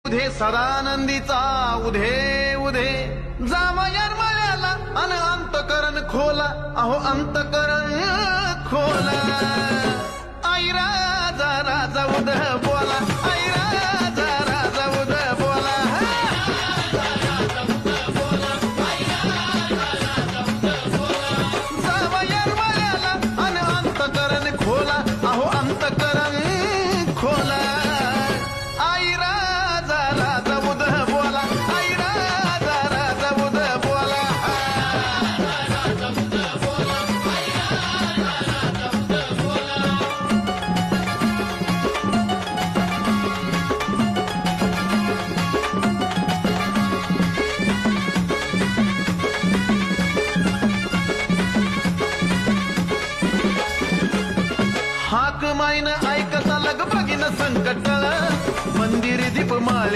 उधे सदानंदीचा उधे उधे जावयार मळ्याला अन अंतकरण खोला अहो अंतकरण खोला आई राजा राजा उध बोला आई राजा राजा उध बोला जावयार मळ्याला अन अंतकरण खोला अहो अंतकरण खोला आई राजा राजा उध बोला आई राजा राजा उध बोला हाक माईन ऐकता लग बघीन संकटळ मंदिर दीप माळे